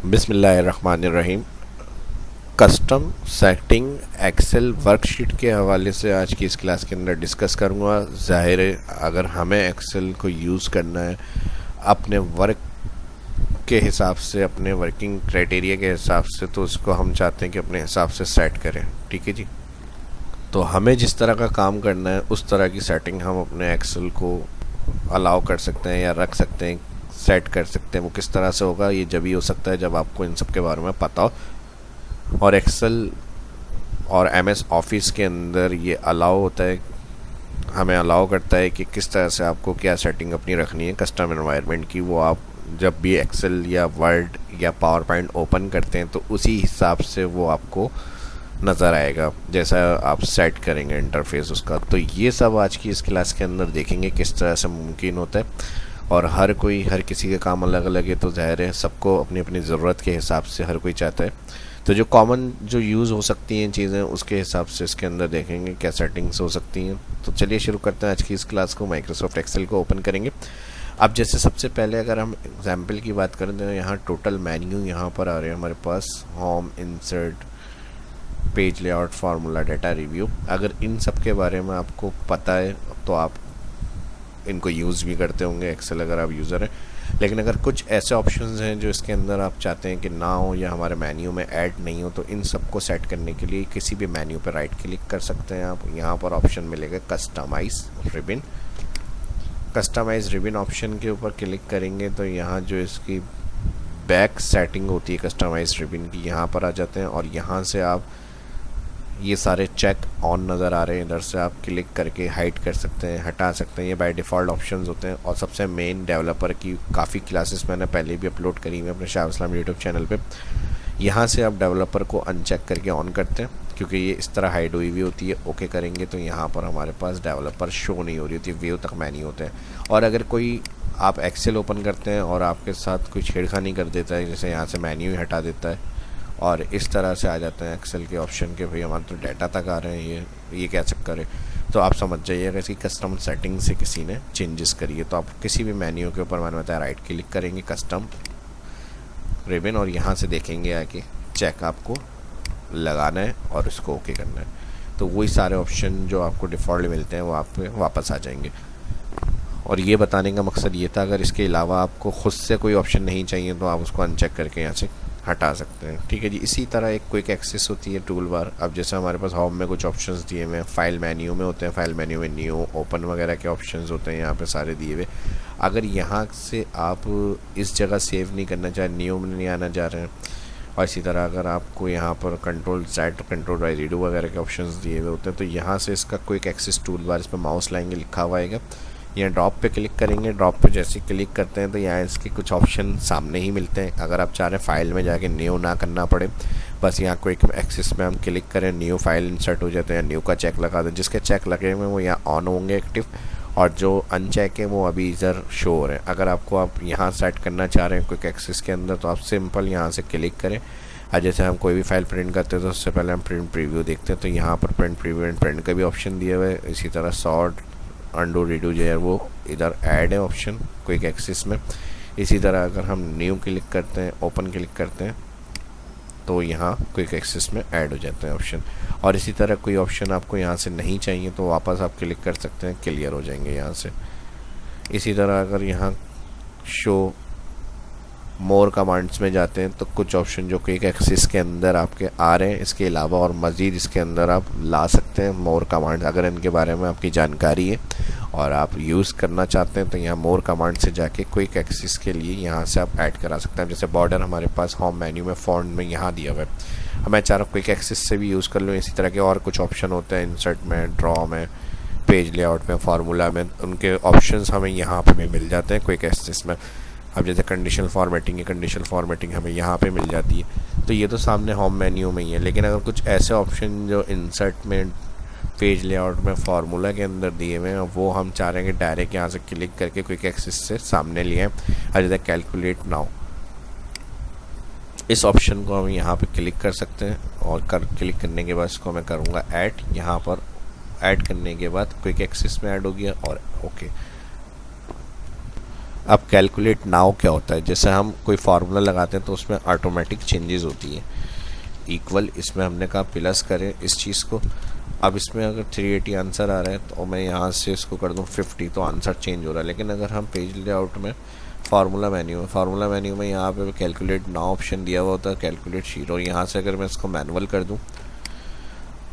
बिस्मिल्लाहिर्रहमानिर्रहीम। Custom setting Excel worksheet के हवाले से आज की इस क्लास के अंदर डिस्कस करूँगा। ज़ाहिर है अगर हमें एक्सेल को यूज़ करना है अपने वर्क के हिसाब से, अपने वर्किंग क्राइटेरिया के हिसाब से, तो उसको हम चाहते हैं कि अपने हिसाब से सेट करें। ठीक है जी। तो हमें जिस तरह का काम करना है उस तरह की सेटिंग हम अपने एक्सेल को अलाउ कर सकते हैं या रख सकते हैं, सेट कर सकते हैं। वो किस तरह से होगा ये जब ही हो सकता है जब आपको इन सब के बारे में पता हो। और एक्सेल और एमएस ऑफिस के अंदर ये अलाउ होता है, हमें अलाउ करता है कि किस तरह से आपको क्या सेटिंग अपनी रखनी है कस्टम एनवायरनमेंट की। वो आप जब भी एक्सेल या वर्ड या पावर पॉइंट ओपन करते हैं तो उसी हिसाब से वो आपको नज़र आएगा जैसा आप सेट करेंगे इंटरफेस उसका। तो ये सब आज की इस क्लास के अंदर देखेंगे किस तरह से मुमकिन होता है। और हर किसी का काम अलग अलग है, तो ज़ाहिर है सबको अपनी अपनी ज़रूरत के हिसाब से हर कोई चाहता है। तो जो कॉमन जो यूज़ हो सकती हैं चीज़ें उसके हिसाब से इसके अंदर देखेंगे क्या सेटिंग्स हो सकती हैं। तो चलिए शुरू करते हैं आज की इस क्लास को। माइक्रोसॉफ्ट एक्सेल को ओपन करेंगे। अब जैसे सबसे पहले अगर हम एग्जाम्पल की बात करें तो यहाँ टोटल मेन्यू यहाँ पर आ रहे हैं हमारे पास, home, insert, page layout, formula, data review. अगर इन सब के बारे में आपको पता है तो आप इनको यूज़ भी करते होंगे एक्सेल अगर आप यूज़र हैं। लेकिन अगर कुछ ऐसे ऑप्शंस हैं जो इसके अंदर आप चाहते हैं कि ना हो या हमारे मेन्यू में ऐड नहीं हो, तो इन सब को सेट करने के लिए किसी भी मेन्यू पर राइट क्लिक कर सकते हैं आप। यहाँ पर ऑप्शन मिलेगा customize ribbon. Customize ribbon option के ऊपर क्लिक करेंगे तो यहाँ जो इसकी बैक सेटिंग होती है कस्टमाइज रिबन की, यहाँ पर आ जाते हैं। और यहाँ से आप ये सारे चेक ऑन नज़र आ रहे हैं, इधर से आप क्लिक करके हाइड कर सकते हैं, हटा सकते हैं। ये बाय डिफ़ॉल्ट ऑप्शंस होते हैं। और सबसे मेन, डेवलपर की काफ़ी क्लासेस मैंने पहले भी अपलोड करी हुई अपने शाह इस्लाम यूट्यूब चैनल पे। यहाँ से आप डेवलपर को अनचेक करके ऑन करते हैं क्योंकि ये इस तरह हाइड हुई हुई होती है। ओके करेंगे तो यहाँ पर हमारे पास डेवलपर शो नहीं हो रही होती, व्यू तक में नहीं होते हैं। और अगर कोई आप एक्सेल ओपन करते हैं और आपके साथ कोई छेड़खानी कर देता है, जैसे यहाँ से मेन्यू ही हटा देता है और इस तरह से आ जाते हैं एक्सेल के ऑप्शन के, भाई हमारे तो डाटा तक आ रहे हैं, ये क्या चक्कर है, तो आप समझ जाइएगा इसकी कस्टम सेटिंग से किसी ने चेंजेस करिए। तो आप किसी भी मेन्यू के ऊपर मैंने बताया राइट क्लिक करेंगे, कस्टम रिबन, और यहाँ से देखेंगे आके चेक आपको लगाना है और इसको ओके करना है। तो वही सारे ऑप्शन जो आपको डिफ़ॉल्ट मिलते हैं वो आप पे वापस आ जाएंगे। और ये बताने का मकसद ये था, अगर इसके अलावा आपको ख़ुद से कोई ऑप्शन नहीं चाहिए तो आप उसको अनचेक करके यहाँ से हटा सकते हैं। ठीक है जी। इसी तरह एक क्विक एक्सेस होती है टूल बार। अब जैसे हमारे पास होम में कुछ ऑप्शंस दिए हुए हैं, फाइल मेन्यू में होते हैं, फाइल मेन्यू में न्यू, ओपन वगैरह के ऑप्शंस होते हैं यहाँ पे सारे दिए हुए। अगर यहाँ से आप इस जगह सेव नहीं करना चाहे, न्यू में नहीं आना चाह रहे हैं, और इसी तरह अगर आपको यहाँ पर control Z, control Y, redo वगैरह के ऑप्शंस दिए हुए होते हैं, तो यहाँ से इसका क्विक एक्सेस टूल बार, इस पर माउस लाएंगे, लिखा हुआ आएगा। यहाँ ड्रॉप पे क्लिक करेंगे, ड्रॉप पे जैसे क्लिक करते हैं तो यहाँ इसके कुछ ऑप्शन सामने ही मिलते हैं। अगर आप चाह रहे हैं फाइल में जाके न्यू ना करना पड़े, बस यहाँ क्विक एक्सेस में हम क्लिक करें, न्यू फाइल इंसर्ट हो जाते हैं, न्यू का चेक लगा दें। जिसके चेक लगे हुए वो यहाँ ऑन होंगे एक्टिव, और जो अनचेक है वो अभी इधर शो हो रहे हैं। अगर आपको आप यहाँ सेट करना चाह रहे हैं क्विक एक्सेस के अंदर, तो आप सिंपल यहाँ से क्लिक करें। और जैसे हम कोई भी फाइल प्रिंट करते हैं तो उससे पहले हम प्रिंट प्रीव्यू देखते हैं, तो यहाँ पर प्रिंट प्रीव्यू एंड प्रिंट का भी ऑप्शन दिया हुआ है। इसी तरह सॉर्ट, अंडू, रीडू जो है वो इधर ऐड है ऑप्शन क्विक एक्सेस में। इसी तरह अगर हम न्यू क्लिक करते हैं, ओपन क्लिक करते हैं, तो यहाँ क्विक एक्सेस में ऐड हो जाते हैं ऑप्शन। और इसी तरह कोई ऑप्शन आपको यहाँ से नहीं चाहिए तो वापस आप क्लिक कर सकते हैं, क्लियर हो जाएंगे यहाँ से। इसी तरह अगर यहाँ शो मोर कमांड्स में जाते हैं तो कुछ ऑप्शन जो क्विक एक्सेस के अंदर आपके आ रहे हैं, इसके अलावा और मज़ीद इसके अंदर आप ला सकते हैं मोर कमांड्स। अगर इनके बारे में आपकी जानकारी है और आप यूज़ करना चाहते हैं तो यहाँ मोर कमांड से जाके क्विक एक्सेस के लिए यहाँ से आप ऐड करा सकते हैं। जैसे बॉर्डर हमारे पास होम मेन्यू में फॉन्ट में यहाँ दिया हुआ है, मैं चाह रहा हूँ क्विक एक्सेस से भी यूज़ कर लूँ। इसी तरह के और कुछ ऑप्शन होते हैं इंसर्ट में, ड्रॉ में, पेज लेआउट में, फार्मूला में, उनके ऑप्शंस हमें यहाँ पर भी मिल जाते हैं क्विक एक्सेस में। अब जैसे कंडीशनल फॉर्मेटिंग है, कंडीशनल फॉर्मेटिंग हमें यहाँ पे मिल जाती है। तो ये तो सामने होम मेन्यू में ही है, लेकिन अगर कुछ ऐसे ऑप्शन जो इंसर्ट में, पेज लेआउट में, फार्मूला के अंदर दिए हुए हैं, वो हम चाह रहे हैं कि डायरेक्ट यहाँ से क्लिक करके क्विक एक्सेस से सामने लिए हैं। जैसे कैलकुलेट नाउ, इस ऑप्शन को हम यहाँ पे क्लिक कर सकते हैं और क्लिक करने के बाद इसको मैं करूँगा ऐड। यहाँ पर ऐड करने के बाद क्विक एक्सेस में ऐड हो गया और ओके। अब कैलकुलेट नाउ क्या होता है, जैसे हम कोई फार्मूला लगाते हैं तो उसमें ऑटोमेटिक चेंजेस होती है। इक्वल इसमें हमने कहा प्लस करें इस चीज़ को। अब इसमें अगर 380 आंसर आ रहा है तो मैं यहाँ से इसको कर दूँ 50, तो आंसर चेंज हो रहा है। लेकिन अगर हम पेज लेआउट में फार्मूला मेन्यू में यहाँ पे कैलकुलेट नाउ ऑप्शन दिया हुआ होता है, कैलकुलेट शीट, और यहाँ से अगर मैं इसको मैनुअल कर दूँ,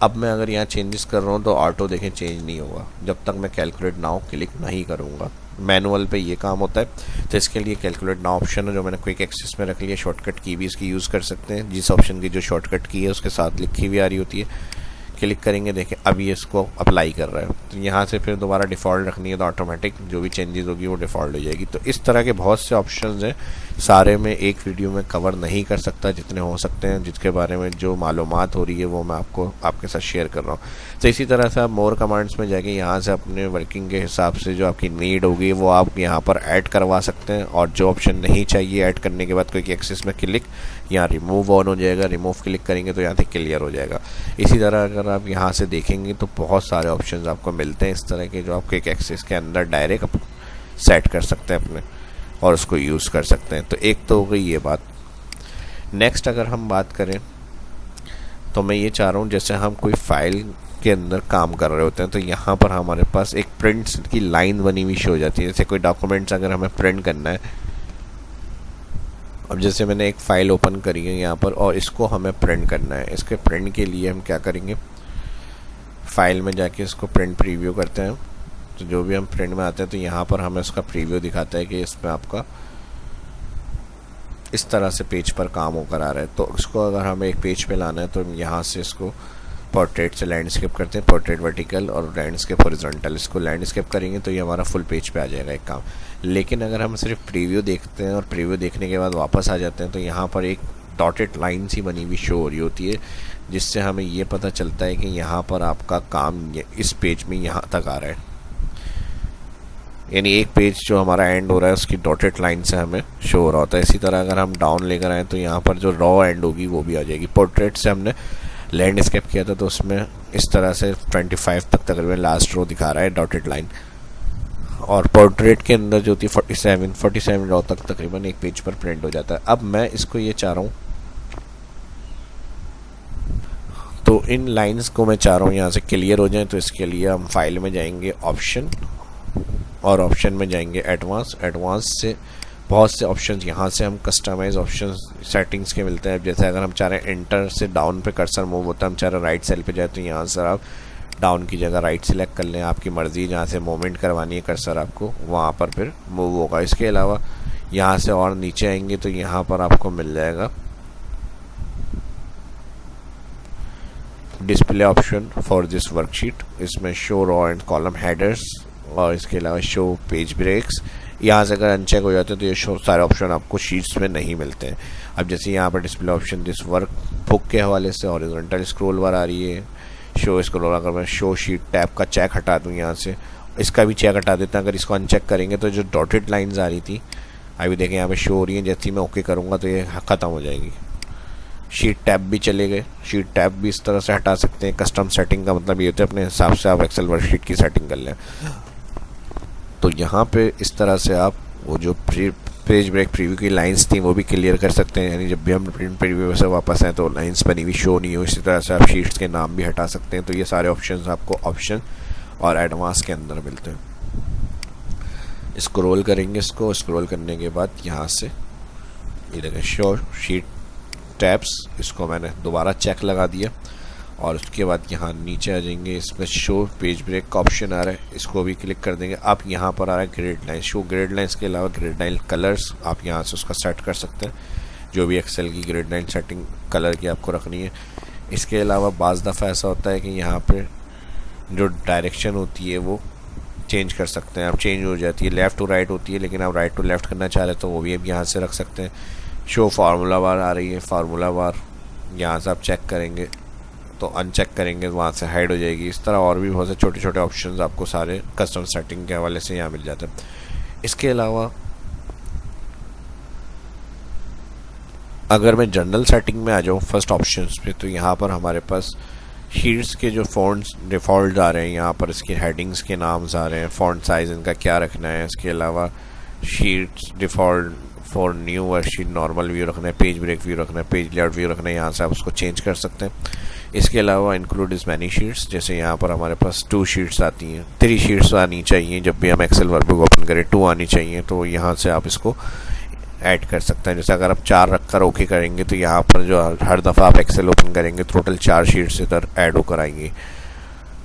अब मैं अगर यहाँ चेंजेस कर रहा हूँ तो ऑटो देखें चेंज नहीं होगा जब तक मैं कैलकुलेट नाउ क्लिक नहीं करूँगा। मैनुअल पे ये काम होता है। तो इसके लिए कैलकुलेट नाउ ऑप्शन है जो मैंने क्विक एक्सेस में रख लिया, शॉर्टकट की भी इसकी यूज़ कर सकते हैं। जिस ऑप्शन की जो शॉर्टकट की है उसके साथ लिखी हुई आ रही होती है, क्लिक करेंगे, देखें अब ये इसको अप्लाई कर रहा है। तो यहाँ से फिर दोबारा डिफ़ॉल्ट रखनी है तो ऑटोमेटिक जो भी चेंजेस होगी वो डिफ़ॉल्ट हो जाएगी। तो इस तरह के बहुत से ऑप्शंस हैं, सारे में एक वीडियो में कवर नहीं कर सकता, जितने हो सकते हैं जिसके बारे में जो मालूमात हो रही है वो मैं आपके साथ शेयर कर रहा हूँ। तो इसी तरह से आप मोर कमांड्स में जाके यहाँ से अपने वर्किंग के हिसाब से जो आपकी नीड होगी वो आप यहाँ पर ऐड करवा सकते हैं, और जो ऑप्शन नहीं चाहिए ऐड करने के बाद क्विक एक्सेस में क्लिक, यहाँ रिमूव ऑन हो जाएगा, रिमूव क्लिक करेंगे तो यहाँ से क्लियर हो जाएगा। इसी तरह अगर आप यहाँ से देखेंगे तो बहुत सारे ऑप्शंस आपको मिलते हैं इस तरह के, जो आप क्विक एक्सेस के अंदर डायरेक्ट सेट कर सकते हैं अपने और उसको यूज़ कर सकते हैं। तो एक तो हो गई ये बात। नेक्स्ट अगर हम बात करें तो मैं ये चाह रहा हूँ, जैसे हम कोई फाइल के अंदर काम कर रहे होते हैं तो यहाँ पर हमारे पास एक प्रिंट की लाइन बनी हुई शो हो जाती है। जैसे कोई डॉक्यूमेंट्स अगर हमें प्रिंट करना है, अब जैसे मैंने एक फ़ाइल ओपन करी है यहाँ पर और इसको हमें प्रिंट करना है। इसके प्रिंट के लिए हम क्या करेंगे, फाइल में जाके इसको प्रिंट प्रीव्यू करते हैं। तो जो भी हम प्रिंट में आते हैं तो यहाँ पर हमें उसका प्रीव्यू दिखाता है कि इसमें आपका इस तरह से पेज पर काम होकर आ रहा है। तो इसको अगर हमें एक पेज पे लाना है तो यहाँ से इसको पोर्ट्रेट से लैंडस्केप करते हैं, पोर्ट्रेट वर्टिकल और लैंडस्केप हॉरिजॉन्टल। इसको लैंडस्केप करेंगे तो ये हमारा फुल पेज पे आ जाएगा एक काम। लेकिन अगर हम सिर्फ प्रीव्यू देखते हैं और प्रीव्यू देखने के बाद वापस आ जाते हैं तो यहाँ पर एक डॉटेड लाइन सी बनी हुई शो हो रही होती है, जिससे हमें ये पता चलता है कि यहाँ पर आपका काम इस पेज में यहाँ तक आ रहा है। यानी एक पेज जो हमारा एंड हो रहा है उसकी डॉटेड लाइन से हमें शो हो रहा होता है। इसी तरह अगर हम डाउन लेकर आए तो यहाँ पर जो रॉ एंड होगी वो भी आ जाएगी। पोर्ट्रेट से हमने लैंडस्केप किया था तो उसमें इस तरह से 25 तक तकरीबन लास्ट रो दिखा रहा है डॉटेड लाइन, और पोर्ट्रेट के अंदर जो थी 47 रो तक तकरीबन एक पेज पर प्रिंट हो जाता है। अब मैं इसको ये चाह रहा हूँ, तो इन लाइंस को मैं चाह रहा हूँ यहाँ से क्लियर हो जाए। तो इसके लिए हम फाइल में जाएंगे ऑप्शन, और ऑप्शन में जाएंगे एडवांस से बहुत से ऑप्शंस यहाँ से हम कस्टमाइज ऑप्शंस सेटिंग्स के मिलते हैं। जैसे अगर हम चाह रहे हैं एंटर से डाउन पे कर्सर मूव होता है, हम चाह रहे हैं राइट सेल पे जाए तो यहाँ से आप डाउन की जगह राइट सेलेक्ट कर लें, आपकी मर्ज़ी जहाँ से मूवमेंट करवानी है कर्सर आपको वहाँ पर फिर मूव होगा। इसके अलावा यहाँ से और नीचे आएंगे तो यहाँ पर आपको मिल जाएगा display option for this worksheet, इसमें show row and column headers, और इसके अलावा शो पेज ब्रेक्स। यहाँ से अगर अनचेक हो जाते हैं तो ये शो सारे ऑप्शन आपको शीट्स में नहीं मिलते हैं। अब जैसे यहाँ पर display option this work book के हवाले से हॉरिजॉन्टल स्क्रॉल बार आ रही है, शो स्क्रॉल। अगर मैं शो शीट टैब का चेक हटा दूँ यहाँ से, इसका भी चेक हटा देता हूँ। अगर इसको अनचेक करेंगे तो जो डॉटेड लाइन्स आ रही थी अभी देखें यहाँ पे शो हो रही है, जैसे ही मैं ओके करूँगा तो ये ख़त्म हो जाएगी। शीट टैब भी चले गए, शीट टैब भी इस तरह से हटा सकते हैं। कस्टम सेटिंग का मतलब ये होता है अपने हिसाब से आप एक्सेल वर्कशीट की सेटिंग कर लें। तो यहाँ पे इस तरह से आप वो जो पेज ब्रेक प्रीव्यू की लाइंस थी वो भी क्लियर कर सकते हैं। यानी जब भी हम प्रिंट प्रीव्यू से वापस आए तो लाइंस बनी हुई शो नहीं हो। इसी तरह से आप शीट्स के नाम भी हटा सकते हैं। तो ये सारे ऑप्शंस आपको ऑप्शन और एडवांस के अंदर मिलते हैं। स्क्रॉल करेंगे, इसको स्क्रॉल करने के बाद यहाँ से ये देखें शो शीट टैब्स, इसको मैंने दोबारा चेक लगा दिया, और उसके बाद यहाँ नीचे आ जाएंगे, इसमें शो पेज ब्रेक का ऑप्शन आ रहा है, इसको भी क्लिक कर देंगे। आप यहाँ पर आ रहा है grid line, show grid lines के अलावा ग्रिड लाइन कलर्स आप यहाँ से उसका सेट कर सकते हैं, जो भी एक्सेल की ग्रिड लाइन सेटिंग कलर की आपको रखनी है। इसके अलावा बाज़ दफ़ा ऐसा होता है कि यहाँ पर जो डायरेक्शन होती है वो चेंज कर सकते हैं आप, चेंज हो जाती है, लेफ़्ट टू राइट होती है, लेकिन आप राइट टू लेफ़्ट करना चाह रहे हैं तो वो भी अब यहाँ से रख सकते हैं। शो फार्मूला बार आ रही है, फार्मूला बार यहाँ से आप चेक करेंगे तो अनचेक करेंगे वहाँ से हाइड हो जाएगी। इस तरह और भी बहुत से छोटे छोटे ऑप्शंस आपको सारे कस्टम सेटिंग के हवाले से यहाँ मिल जाते हैं। इसके अलावा अगर मैं जनरल सेटिंग में आ जाऊँ फर्स्ट ऑप्शंस पे, तो यहाँ पर हमारे पास शीट्स के जो फ़ॉन्ट्स डिफ़ॉल्ट आ रहे हैं, यहाँ पर इसके हेडिंग्स के नाम्स आ रहे हैं, फ़ॉन्ट साइज़ इनका क्या रखना है। इसके अलावा sheets default for new worksheet normal view रखना है, पेज ब्रेक व्यू रखना है, पेज लेआउट व्यू रखना है, यहाँ से आप उसको चेंज कर सकते हैं। इसके अलावा इंक्लूड इज मैनी शीट्स, जैसे यहाँ पर हमारे पास 2 शीट्स आती हैं, 3 शीट्स आनी चाहिए जब भी हम एक्सेल वर्कबुक ओपन करें, 2 आनी चाहिए, तो यहाँ से आप इसको ऐड कर सकते हैं। जैसे अगर आप 4 रख कर ओके करेंगे तो यहाँ पर जो हर दफ़ा आप एक्सेल ओपन करेंगे टोटल 4 शीट्स इधर ऐड होकर आएंगी।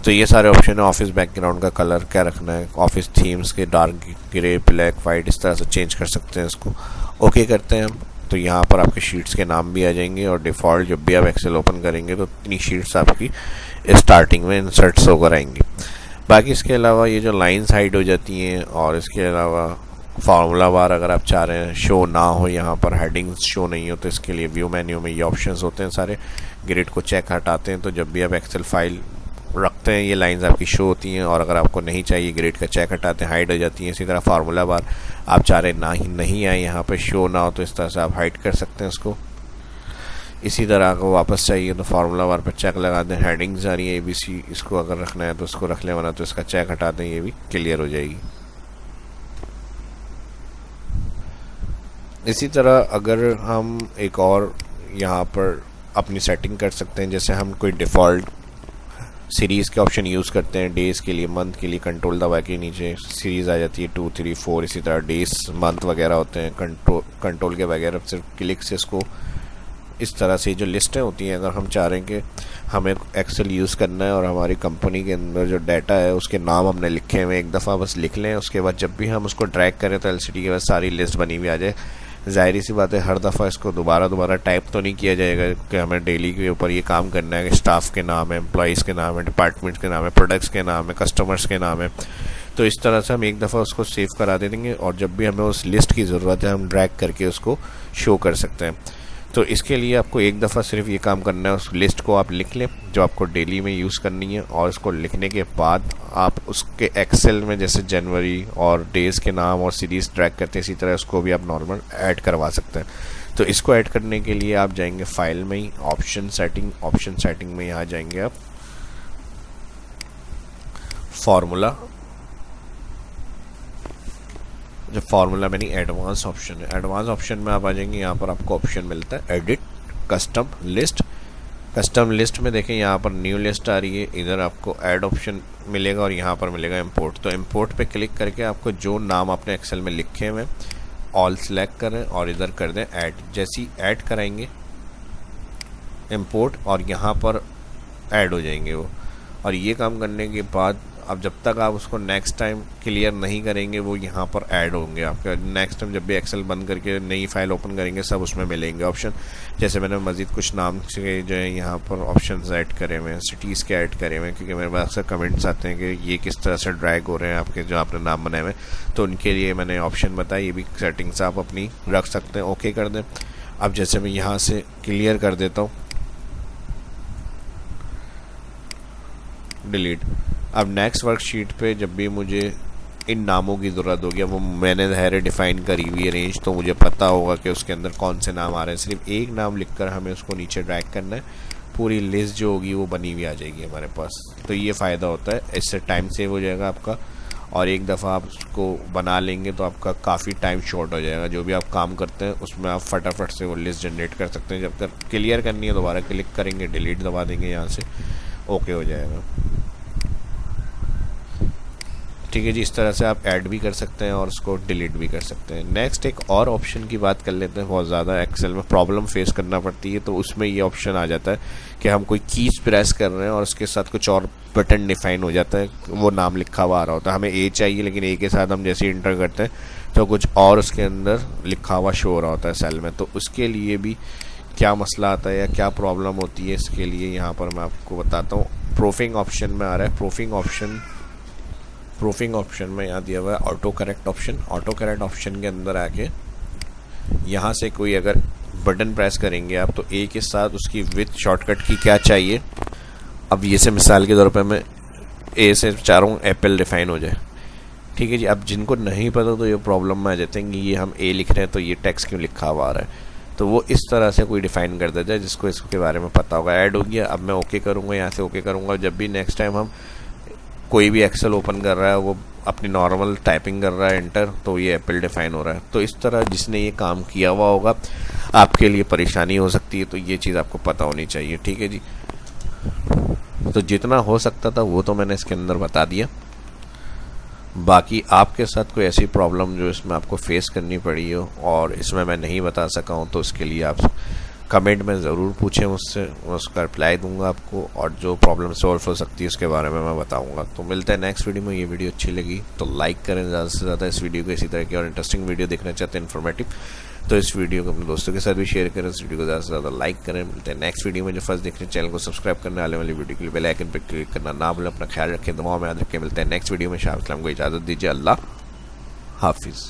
तो ये सारे ऑप्शन है। ऑफिस बैकग्राउंड का कलर क्या रखना है, ऑफिस थीम्स के डार्क ग्रे ब्लैक वाइट इस तरह से चेंज कर सकते हैं। इसको ओके करते हैं हम तो यहाँ पर आपके शीट्स के नाम भी आ जाएंगे और डिफ़ॉल्ट जब भी आप एक्सेल ओपन करेंगे तो इतनी शीट्स आपकी स्टार्टिंग में इंसर्ट्स होकर आएंगी। बाकी इसके अलावा ये जो लाइन्स हाइड हो जाती हैं, और इसके अलावा फार्मूला बार अगर आप चाह रहे हैं शो ना हो, यहाँ पर हेडिंग्स शो नहीं हो, तो इसके लिए व्यू मेन्यू में ये ऑप्शंस होते हैं सारे। ग्रिड को चेक हटाते हैं तो जब भी आप एक्सेल फाइल रखते हैं ये लाइंस आपकी शो होती हैं, और अगर आपको नहीं चाहिए ग्रिड का चेक हटाते हैं हाइड हो जाती हैं। इसी तरह फार्मूला बार आप चाह रहे ना ही नहीं आए यहाँ पे शो ना हो तो इस तरह से आप हाइड कर सकते हैं इसको। इसी तरह अगर वापस चाहिए तो फार्मूला बार पर चेक लगा दें, हेडिंग्स आ रही है ABC, इसको अगर रखना है तो इसको रख लें, वरना तो इसका चेक हटा दें, ये भी क्लियर हो जाएगी। इसी तरह अगर हम एक और यहाँ पर अपनी सेटिंग कर सकते हैं, जैसे हम कोई डिफ़ॉल्ट सीरीज़ के ऑप्शन यूज़ करते हैं डेज़ के लिए, मंथ के लिए कंट्रोल दबा के नीचे सीरीज़ आ जाती है 2 3 4, इसी तरह डेज़ मंथ वगैरह होते हैं। कंट्रोल के वगैरह सिर्फ क्लिक से इसको इस तरह से जो लिस्टें होती हैं, अगर हम चाह रहे हैं कि हमें एक्सेल यूज़ करना है और हमारी कंपनी के अंदर जो डाटा है उसके नाम हमने लिखे हुए, एक दफ़ा बस लिख लें, उसके बाद जब भी हम उसको ड्रैग करें तो LCD के बाद सारी लिस्ट बनी हुई आ जाए। ज़ाहिर सी बात है हर दफ़ा इसको दोबारा टाइप तो नहीं किया जाएगा कि हमें डेली के ऊपर ये काम करना है कि स्टाफ के नाम है, एम्प्लॉइज़ के नाम है, डिपार्टमेंट्स के नाम है, प्रोडक्ट्स के नाम है, कस्टमर्स के नाम है। तो इस तरह से हम एक दफ़ा उसको सेव करा दे देंगे और जब भी हमें उस लिस्ट की ज़रूरत है हम ड्रैग करके उसको शो कर सकते हैं। तो इसके लिए आपको एक दफ़ा सिर्फ ये काम करना है, उस लिस्ट को आप लिख लें जो आपको डेली में यूज़ करनी है, और इसको लिखने के बाद आप उसके एक्सेल में जैसे जनवरी और डेज़ के नाम और सीरीज़ ड्रैग करते हैं, इसी तरह उसको भी आप नॉर्मल ऐड करवा सकते हैं। तो इसको ऐड करने के लिए आप जाएंगे फाइल में ही ऑप्शन सेटिंग में यहाँ जाएंगे आप फार्मूला, जो फार्मूला में नहीं एडवांस ऑप्शन है, एडवांस ऑप्शन में आप आ जाएंगे। यहाँ पर आपको ऑप्शन मिलता है edit custom list. Custom list में देखें यहाँ पर न्यू लिस्ट आ रही है, इधर आपको ऐड ऑप्शन मिलेगा और यहाँ पर मिलेगा इंपोर्ट। तो इंपोर्ट पे क्लिक करके आपको जो नाम आपने एक्सेल में लिखे हुए ऑल सेलेक्ट करें और इधर कर दें ऐड। जैसी ऐड कराएंगे इंपोर्ट और यहाँ पर ऐड हो जाएंगे वो। और ये काम करने के बाद अब जब तक आप उसको नेक्स्ट टाइम क्लियर नहीं करेंगे वो यहाँ पर ऐड होंगे आपके। नेक्स्ट टाइम जब भी एक्सेल बंद करके नई फाइल ओपन करेंगे सब उसमें मिलेंगे ऑप्शन। जैसे मैंने मज़ीद कुछ नाम से जो है यहाँ पर ऑप्शंस ऐड करे हुए हैं, सिटीज़ के ऐड करे हुए हैं, क्योंकि मेरे पास अक्सर कमेंट्स आते हैं कि ये किस तरह से ड्रैग हो रहे हैं आपके जो आपने नाम बनाए हुए, तो उनके लिए मैंने ऑप्शन बताया। ये भी सेटिंग्स आप अपनी रख सकते हैं, ओके कर दें। अब जैसे मैं यहाँ से क्लियर कर देता हूँ, डिलीट। अब नेक्स्ट वर्कशीट पे जब भी मुझे इन नामों की ज़रूरत होगी, वो मैंने ज़ाहिर डिफ़ाइन करी हुई है रेंज, तो मुझे पता होगा कि उसके अंदर कौन से नाम आ रहे हैं। सिर्फ एक नाम लिखकर हमें उसको नीचे ड्रैग करना है, पूरी लिस्ट जो होगी वो बनी हुई आ जाएगी हमारे पास। तो ये फ़ायदा होता है, इससे टाइम सेव हो जाएगा आपका, और एक दफ़ा आप उसको बना लेंगे तो आपका काफ़ी टाइम शॉर्ट हो जाएगा। जो भी आप काम करते हैं उसमें आप फटाफट से वो लिस्ट जनरेट कर सकते हैं। जब तक क्लियर करनी है दोबारा क्लिक करेंगे, डिलीट दबा देंगे, यहाँ से ओके हो जाएगा। ठीक है जी, इस तरह से आप ऐड भी कर सकते हैं और उसको डिलीट भी कर सकते हैं। नेक्स्ट एक और ऑप्शन की बात कर लेते हैं, बहुत ज़्यादा एक्सेल में प्रॉब्लम फेस करना पड़ती है, तो उसमें ये ऑप्शन आ जाता है कि हम कोई कीज प्रेस कर रहे हैं और उसके साथ कुछ और बटन डिफाइन हो जाता है, वो नाम लिखा हुआ आ रहा होता है। हमें ए चाहिए लेकिन ए के साथ हम जैसे इंटर करते हैं तो कुछ और उसके अंदर लिखा हुआ शो हो रहा होता है सेल में। तो उसके लिए भी क्या मसला आता है या क्या प्रॉब्लम होती है, इसके लिए यहाँ पर मैं आपको बताता हूँ। प्रूफिंग ऑप्शन में आ रहा है, प्रूफिंग ऑप्शन में यहाँ दिया हुआ है auto correct option. Auto correct option के अंदर आके यहाँ से कोई अगर बटन प्रेस करेंगे आप, तो ए के साथ उसकी विथ शॉर्टकट की क्या चाहिए। अब ये से मिसाल के तौर पे मैं ए से चाह रहा हूँ एप्पल डिफाइन हो जाए, ठीक है जी। अब जिनको नहीं पता तो ये प्रॉब्लम में आ जाते हैं कि ये हम ए लिख रहे हैं तो ये टेक्स्ट क्यों लिखा हुआ आ रहा है, तो वो इस तरह से कोई डिफ़ाइन कर देता है जिसको इसके बारे में पता होगा। ऐड हो गया, अब मैं ओके करूँगा, यहाँ से ओके करूँगा। जब भी नेक्स्ट टाइम हम कोई भी एक्सेल ओपन कर रहा है वो अपनी नॉर्मल टाइपिंग कर रहा है एंटर, तो ये एप्पल डिफाइन हो रहा है। तो इस तरह जिसने ये काम किया हुआ होगा आपके लिए परेशानी हो सकती है, तो ये चीज़ आपको पता होनी चाहिए। ठीक है जी, तो जितना हो सकता था वो तो मैंने इसके अंदर बता दिया। बाकी आपके साथ कोई ऐसी प्रॉब्लम जो इसमें आपको फेस करनी पड़ी हो और इसमें मैं नहीं बता सका हूँ, तो इसके लिए आप कमेंट में ज़रूर पूछें मुझसे, मैं उसका रिप्लाई दूंगा आपको, और जो प्रॉब्लम सॉल्व हो सकती है उसके बारे में मैं बताऊंगा। तो मिलते हैं नेक्स्ट वीडियो में। ये वीडियो अच्छी लगी तो लाइक करें ज़्यादा से ज़्यादा इस वीडियो को। इसी तरह की और इंटरेस्टिंग वीडियो देखना चाहते हैं इन्फॉर्मेटिव, तो इस वीडियो को अपने दोस्तों के साथ भी शेयर करें, इस वीडियो को ज़्यादा से ज़्यादा लाइक करें। मिलते हैं नेक्स्ट वीडियो में। जो फर्स्ट देख रहे हैं चैनल को सब्सक्राइब करने वाले वीडियो के लिए बेल आइकन पर क्लिक करना ना भूलें। अपना ख्याल रखें, दुआओं में याद रखें। मिलते हैं नेक्स्ट वीडियो में। शाह इस्लाम को इजाज़त दीजिए। अल्लाह हाफिज़।